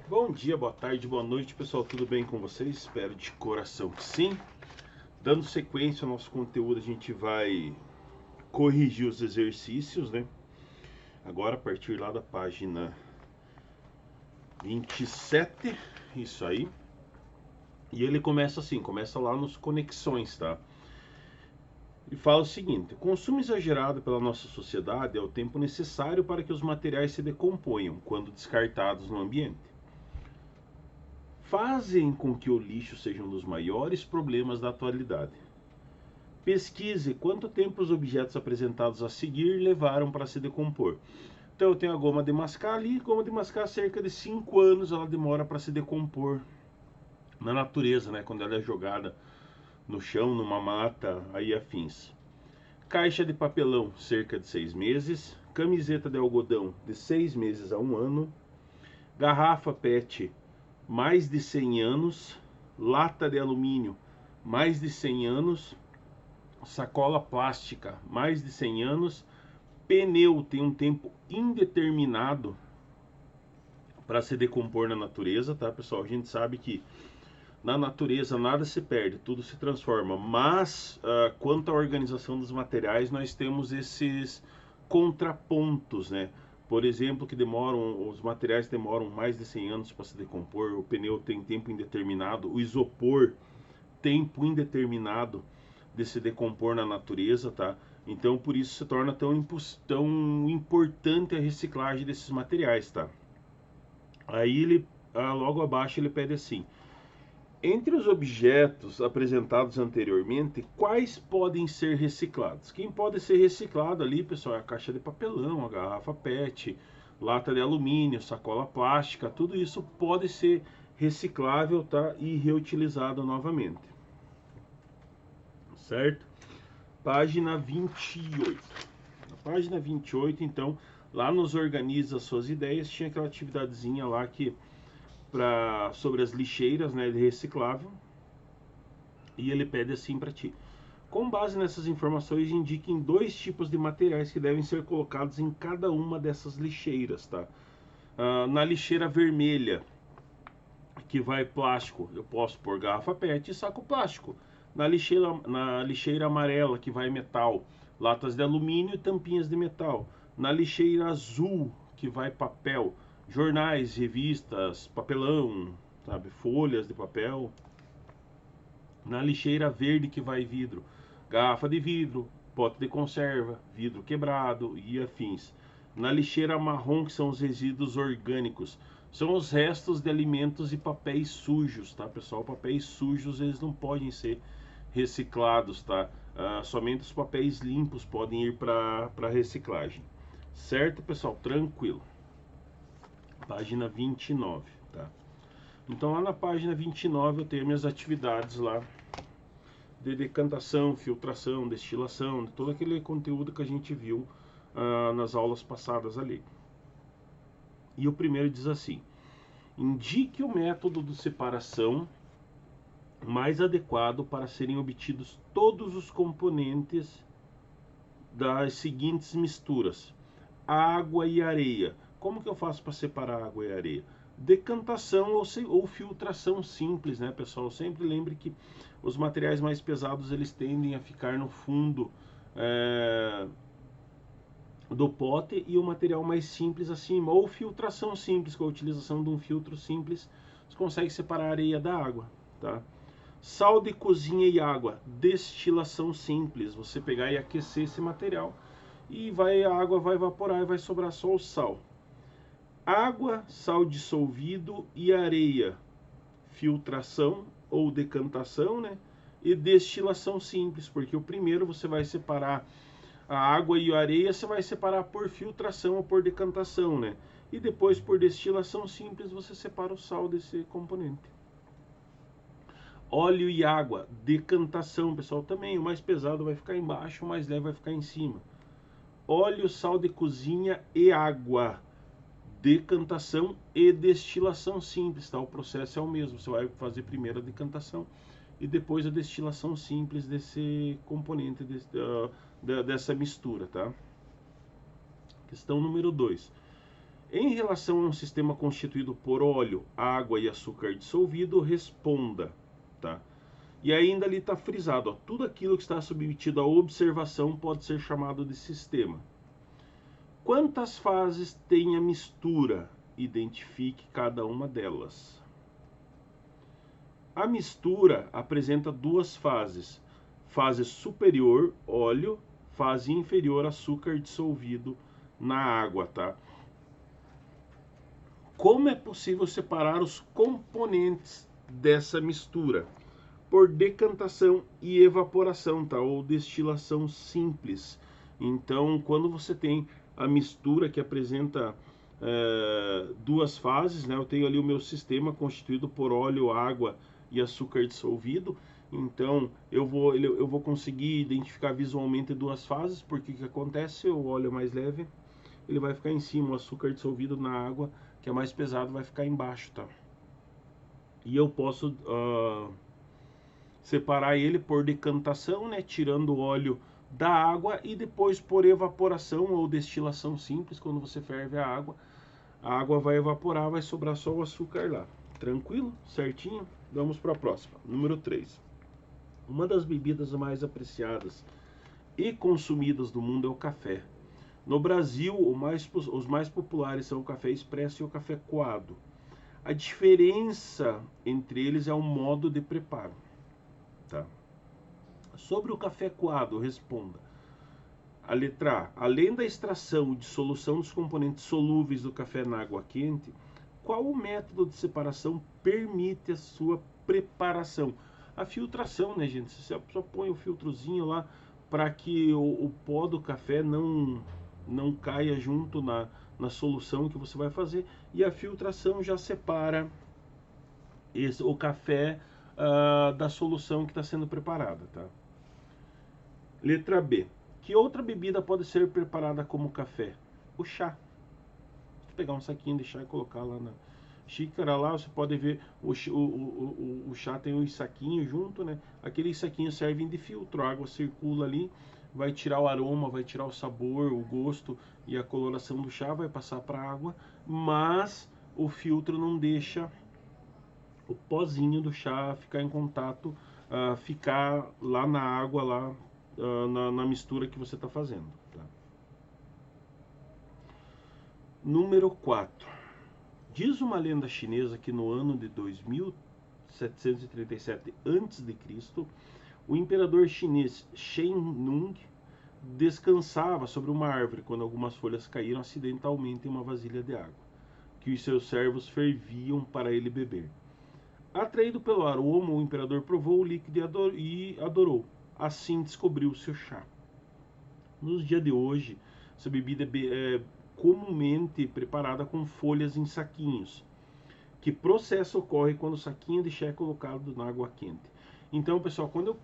Bom dia, boa tarde, boa noite, pessoal. Tudo bem com vocês? Espero de coração que sim. Dando sequência ao nosso conteúdo, a gente vai corrigir os exercícios, né? Agora, a partir lá da página 27, isso aí. E ele começa assim, começa lá nos conexões, tá? E fala o seguinte: o consumo exagerado pela nossa sociedade é o tempo necessário para que os materiais se decomponham quando descartados no ambiente. Fazem com que o lixo seja um dos maiores problemas da atualidade. Pesquise quanto tempo os objetos apresentados a seguir levaram para se decompor. Então eu tenho a goma de mascar ali, goma de mascar cerca de 5 anos ela demora para se decompor na natureza, né, quando ela é jogada no chão, numa mata, aí afins. Caixa de papelão, cerca de 6 meses. Camiseta de algodão, de 6 meses a 1 ano. Garrafa PET, mais de 100 anos. Lata de alumínio, mais de 100 anos. Sacola plástica, mais de 100 anos. Pneu tem um tempo indeterminado para se decompor na natureza, tá, pessoal? A gente sabe que na natureza nada se perde, tudo se transforma. Mas, quanto à organização dos materiais, nós temos esses contrapontos, né? Por exemplo, que os materiais demoram mais de 100 anos para se decompor, o pneu tem tempo indeterminado, o isopor, tempo indeterminado de se decompor na natureza, tá? Então, por isso se torna tão importante a reciclagem desses materiais, tá? Aí ele, logo abaixo, ele pede assim: entre os objetos apresentados anteriormente, quais podem ser reciclados? Quem pode ser reciclado ali, pessoal, é a caixa de papelão, a garrafa PET, lata de alumínio, sacola plástica, tudo isso pode ser reciclável, tá? E reutilizado novamente. Certo? Página 28. Na página 28, então, lá nos Organiza Suas Ideias, tinha aquela atividadezinha lá sobre as lixeiras, né, de reciclável. E ele pede assim para ti: com base nessas informações, indiquem 2 tipos de materiais que devem ser colocados em cada uma dessas lixeiras, tá? Na lixeira vermelha, que vai plástico, eu posso pôr garrafa PET e saco plástico. Na lixeira amarela, que vai metal, latas de alumínio e tampinhas de metal. Na lixeira azul, que vai papel, jornais, revistas, papelão, sabe, folhas de papel. Na lixeira verde, que vai vidro, garrafa de vidro, pote de conserva, vidro quebrado e afins. Na lixeira marrom, que são os resíduos orgânicos, são os restos de alimentos e papéis sujos, tá, pessoal? Papéis sujos, eles não podem ser reciclados, tá? Somente os papéis limpos podem ir para reciclagem. Certo, pessoal? Tranquilo. Página 29, tá? Então lá na página 29 eu tenho minhas atividades lá de decantação, filtração, destilação, de todo aquele conteúdo que a gente viu nas aulas passadas ali. E o primeiro diz assim: indique o método de separação mais adequado para serem obtidos todos os componentes das seguintes misturas: água e areia. Como que eu faço para separar água e areia? Decantação ou filtração simples, né, pessoal? Sempre lembre que os materiais mais pesados eles tendem a ficar no fundo do pote e o material mais simples acima, ou filtração simples, com a utilização de um filtro simples, você consegue separar a areia da água, tá? Sal de cozinha e água, destilação simples, você pegar e aquecer esse material e a água vai evaporar e vai sobrar só o sal. Água, sal dissolvido e areia, filtração ou decantação, né? E destilação simples, porque o primeiro você vai separar a água e a areia, você vai separar por filtração ou por decantação, né? E depois por destilação simples você separa o sal desse componente. Óleo e água, decantação, pessoal, também o mais pesado vai ficar embaixo, o mais leve vai ficar em cima. Óleo, sal de cozinha e água, decantação e destilação simples, tá? O processo é o mesmo, você vai fazer primeiro a decantação e depois a destilação simples desse componente, dessa mistura, tá? Questão número 2. Em relação a um sistema constituído por óleo, água e açúcar dissolvido, responda, tá? E ainda ali está frisado, ó, tudo aquilo que está submetido à observação pode ser chamado de sistema. Quantas fases tem a mistura? Identifique cada uma delas. A mistura apresenta duas fases. Fase superior, óleo, fase inferior, açúcar dissolvido na água, tá? Como é possível separar os componentes dessa mistura? Por decantação e evaporação, tá? Ou destilação simples. Então, quando você tem a mistura que apresenta duas fases, né? Eu tenho ali o meu sistema constituído por óleo, água e açúcar dissolvido. Então, eu vou conseguir identificar visualmente duas fases, porque o que acontece? O óleo mais leve, ele vai ficar em cima, o açúcar dissolvido na água, que é mais pesado, vai ficar embaixo, tá? E eu posso separar ele por decantação, né, tirando o óleo da água, e depois por evaporação ou destilação simples. Quando você ferve a água vai evaporar, vai sobrar só o açúcar lá. Tranquilo? Certinho? Vamos para a próxima. Número 3. Uma das bebidas mais apreciadas e consumidas do mundo é o café. No Brasil, os mais populares são o café expresso e o café coado. A diferença entre eles é o modo de preparo. Tá? Sobre o café coado, responda. A letra A. Além da extração e dissolução dos componentes solúveis do café na água quente, qual o método de separação permite a sua preparação? A filtração, né, gente? Você só põe o filtrozinho lá para que o pó do café não caia junto na solução que você vai fazer. E a filtração já separa o café da solução que está sendo preparada, tá? Letra B. Que outra bebida pode ser preparada como café? O chá. Vou pegar um saquinho de chá e colocar lá na xícara lá, você pode ver o chá tem um saquinho junto, né? Aqueles saquinhos servem de filtro, a água circula ali, vai tirar o aroma, vai tirar o sabor, o gosto e a coloração do chá, vai passar para a água, mas o filtro não deixa o pozinho do chá ficar em contato, ficar lá na água, lá na mistura que você está fazendo. Tá? Número 4. Diz uma lenda chinesa que no ano de 2737 a.C., o imperador chinês Shen Nung descansava sobre uma árvore quando algumas folhas caíram acidentalmente em uma vasilha de água, que os seus servos ferviam para ele beber. Atraído pelo aroma, o imperador provou o líquido e adorou. Assim descobriu seu chá. Nos dias de hoje, essa bebida é comumente preparada com folhas em saquinhos. Que processo ocorre quando o saquinho de chá é colocado na água quente? Então, pessoal, quando eu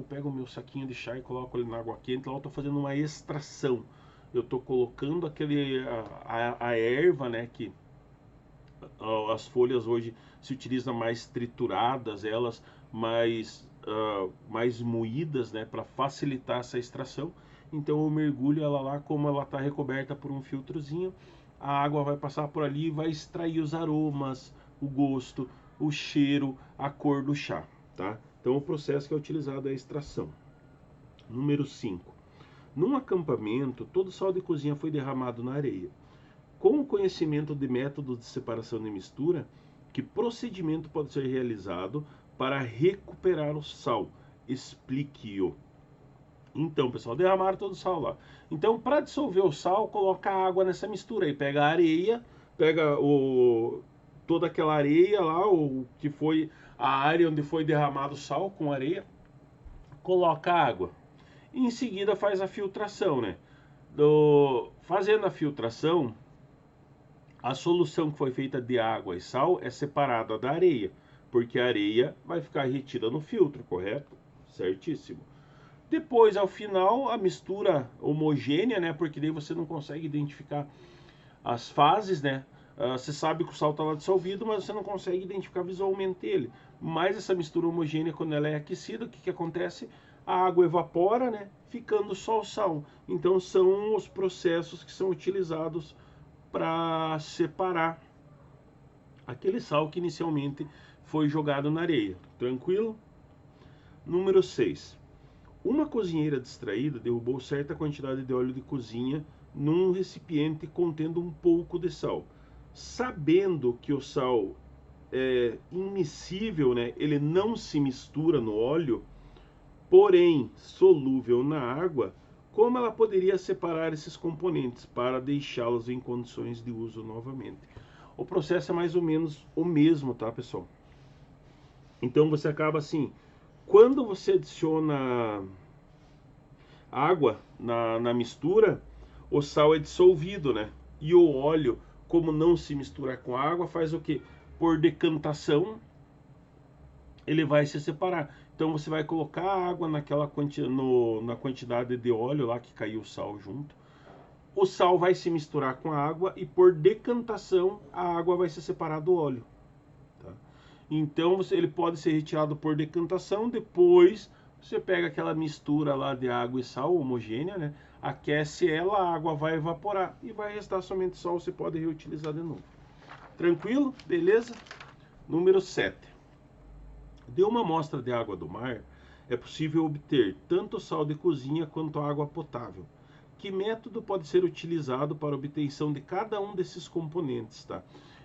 pego o meu saquinho de chá e coloco ele na água quente, lá eu estou fazendo uma extração. Eu estou colocando a erva, né, que as folhas hoje se utilizam mais trituradas, elas mais moídas, né, para facilitar essa extração. Então eu mergulho ela lá, como ela está recoberta por um filtrozinho, a água vai passar por ali e vai extrair os aromas, o gosto, o cheiro, a cor do chá, tá? Então o processo que é utilizado é a extração. Número 5. Num acampamento, todo o sal de cozinha foi derramado na areia. Com o conhecimento de métodos de separação de mistura, que procedimento pode ser realizado para recuperar o sal? Explique-o. Então, pessoal, derramaram todo o sal lá. Então, para dissolver o sal, coloca água nessa mistura aí. Pega a areia, pega toda aquela areia lá, o que foi a área onde foi derramado o sal com areia, coloca água. E em seguida faz a filtração, né? Fazendo a filtração, a solução que foi feita de água e sal é separada da areia, porque a areia vai ficar retida no filtro, correto? Certíssimo. Depois, ao final, a mistura homogênea, né? Porque daí você não consegue identificar as fases, né? Você sabe que o sal está lá dissolvido, mas você não consegue identificar visualmente ele. Mas essa mistura homogênea, quando ela é aquecida, o que acontece? A água evapora, né? Ficando só o sal. Então são os processos que são utilizados para separar aquele sal que inicialmente foi jogado na areia. Tranquilo? Número 6. Uma cozinheira distraída derrubou certa quantidade de óleo de cozinha num recipiente contendo um pouco de sal. Sabendo que o sal é immiscível, né? Ele não se mistura no óleo, porém solúvel na água, como ela poderia separar esses componentes para deixá-los em condições de uso novamente? O processo é mais ou menos o mesmo, tá, pessoal? Então você acaba assim, quando você adiciona água na mistura, o sal é dissolvido, né? E o óleo, como não se mistura com água, faz o quê? Por decantação, ele vai se separar. Então você vai colocar a água na quantidade de óleo lá que caiu o sal junto. O sal vai se misturar com a água e por decantação a água vai se separar do óleo. Tá? Então ele pode ser retirado por decantação, depois você pega aquela mistura lá de água e sal homogênea, né? Aquece ela, a água vai evaporar e vai restar somente sal, você pode reutilizar de novo. Tranquilo? Beleza? Número 7. De uma amostra de água do mar, é possível obter tanto sal de cozinha quanto água potável. Que método pode ser utilizado para a obtenção de cada um desses componentes, tá?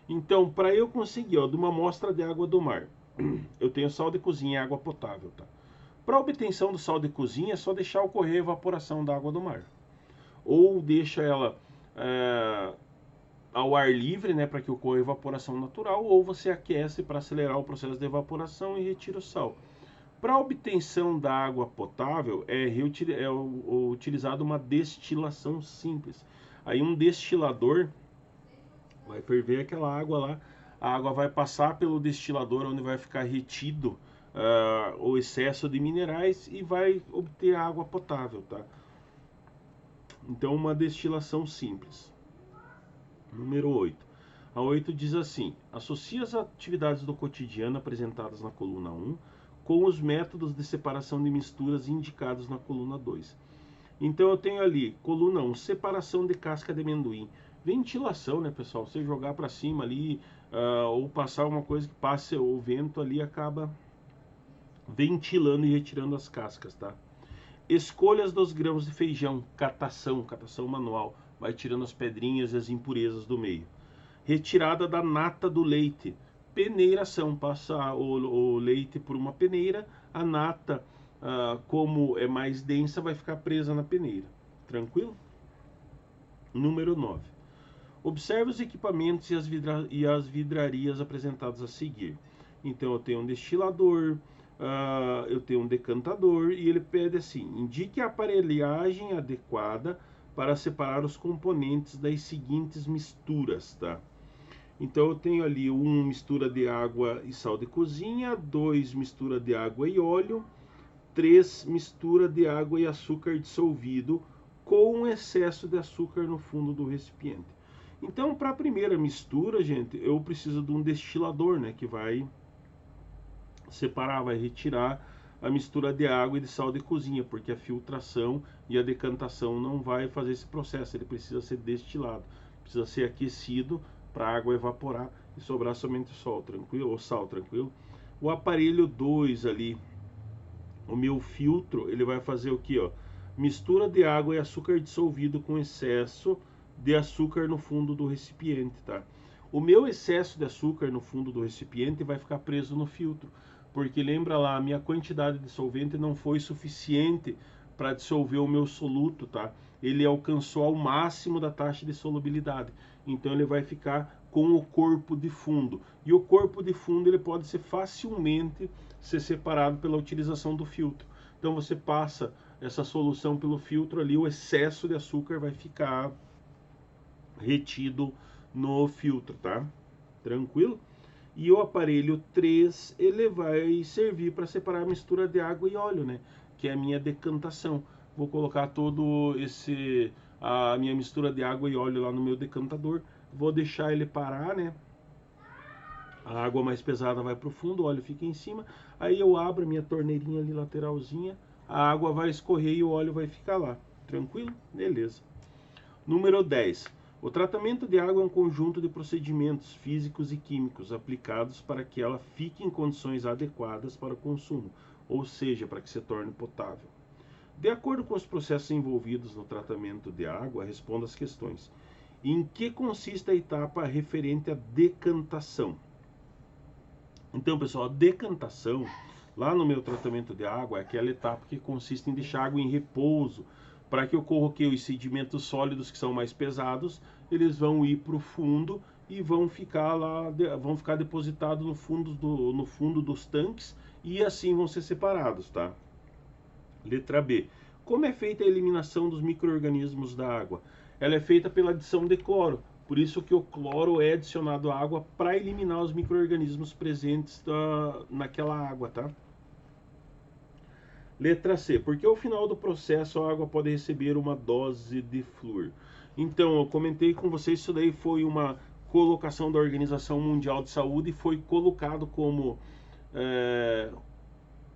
Então, para eu conseguir, ó, de uma amostra de água do mar, eu tenho sal de cozinha e água potável, tá? Para a obtenção do sal de cozinha, é só deixar ocorrer a evaporação da água do mar. Ou deixa ela ao ar livre, né, para que ocorra evaporação natural, ou você aquece para acelerar o processo de evaporação e retira o sal. Para a obtenção da água potável, é utilizada uma destilação simples. Aí um destilador vai ferver aquela água lá, a água vai passar pelo destilador, onde vai ficar retido o excesso de minerais e vai obter água potável, tá? Então, uma destilação simples. Número 8. A 8 diz assim: associa as atividades do cotidiano apresentadas na coluna 1 com os métodos de separação de misturas indicados na coluna 2. Então eu tenho ali, coluna 1, separação de casca de amendoim. Ventilação, né, pessoal? Você jogar para cima ali, ou passar uma coisa que passe o vento ali, acaba ventilando e retirando as cascas, tá? Escolhas dos grãos de feijão, catação manual, vai tirando as pedrinhas e as impurezas do meio. Retirada da nata do leite, peneiração, passa o leite por uma peneira, a nata, como é mais densa, vai ficar presa na peneira. Tranquilo? Número 9. Observe os equipamentos e as vidrarias apresentados a seguir. Então eu tenho um destilador, eu tenho um decantador e ele pede assim: indique a aparelhagem adequada para separar os componentes das seguintes misturas, tá? Então eu tenho ali 1 mistura de água e sal de cozinha, 2 mistura de água e óleo, 3 mistura de água e açúcar dissolvido com excesso de açúcar no fundo do recipiente. Então, para a primeira mistura, gente, eu preciso de um destilador, né, que vai separar, vai retirar a mistura de água e de sal de cozinha, porque a filtração e a decantação não vai fazer esse processo, ele precisa ser destilado, precisa ser aquecido para a água evaporar e sobrar somente o sal, tranquilo? O aparelho 2 ali, o meu filtro, ele vai fazer o que, ó? Mistura de água e açúcar dissolvido com excesso de açúcar no fundo do recipiente, tá? O meu excesso de açúcar no fundo do recipiente vai ficar preso no filtro, porque lembra lá, a minha quantidade de solvente não foi suficiente para dissolver o meu soluto, tá? Ele alcançou ao máximo da taxa de solubilidade, então ele vai ficar com o corpo de fundo. E o corpo de fundo ele pode ser facilmente ser separado pela utilização do filtro. Então você passa essa solução pelo filtro ali, o excesso de açúcar vai ficar retido no filtro, tá? Tranquilo? E o aparelho 3, ele vai servir para separar a mistura de água e óleo, né? Que é a minha decantação. Vou colocar a minha mistura de água e óleo lá no meu decantador. Vou deixar ele parar, né? A água mais pesada vai para o fundo, o óleo fica em cima. Aí eu abro a minha torneirinha ali lateralzinha, a água vai escorrer e o óleo vai ficar lá. Tranquilo? Beleza. Número 10. O tratamento de água é um conjunto de procedimentos físicos e químicos aplicados para que ela fique em condições adequadas para o consumo, ou seja, para que se torne potável. De acordo com os processos envolvidos no tratamento de água, responda às questões. Em que consiste a etapa referente à decantação? Então, pessoal, a decantação, lá no meu tratamento de água, é aquela etapa que consiste em deixar a água em repouso, para que ocorra que os sedimentos sólidos que são mais pesados, eles vão ir para o fundo e vão ficar lá, vão ficar depositados no fundo dos tanques e assim vão ser separados, tá? Letra B. Como é feita a eliminação dos micro-organismos da água? Ela é feita pela adição de cloro. Por isso que o cloro é adicionado à água para eliminar os micro-organismos presentes naquela água, tá? Letra C. Porque ao final do processo a água pode receber uma dose de flúor. Então, eu comentei com vocês, isso daí foi uma colocação da Organização Mundial de Saúde e foi colocado como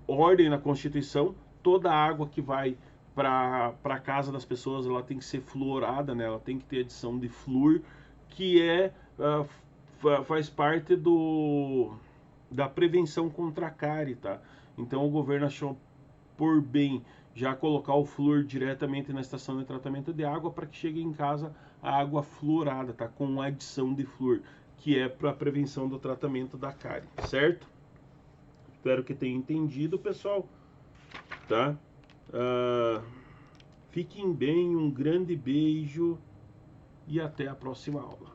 ordem na Constituição. Toda a água que vai para a casa das pessoas, ela tem que ser fluorada, né? Ela tem que ter adição de flúor, que faz parte da prevenção contra a cárie, tá? Então o governo achou por bem já colocar o flúor diretamente na estação de tratamento de água para que chegue em casa a água fluorada, tá? Com adição de flúor, que é para prevenção do tratamento da cárie, certo? Espero que tenha entendido, pessoal, tá? Fiquem bem, um grande beijo e até a próxima aula.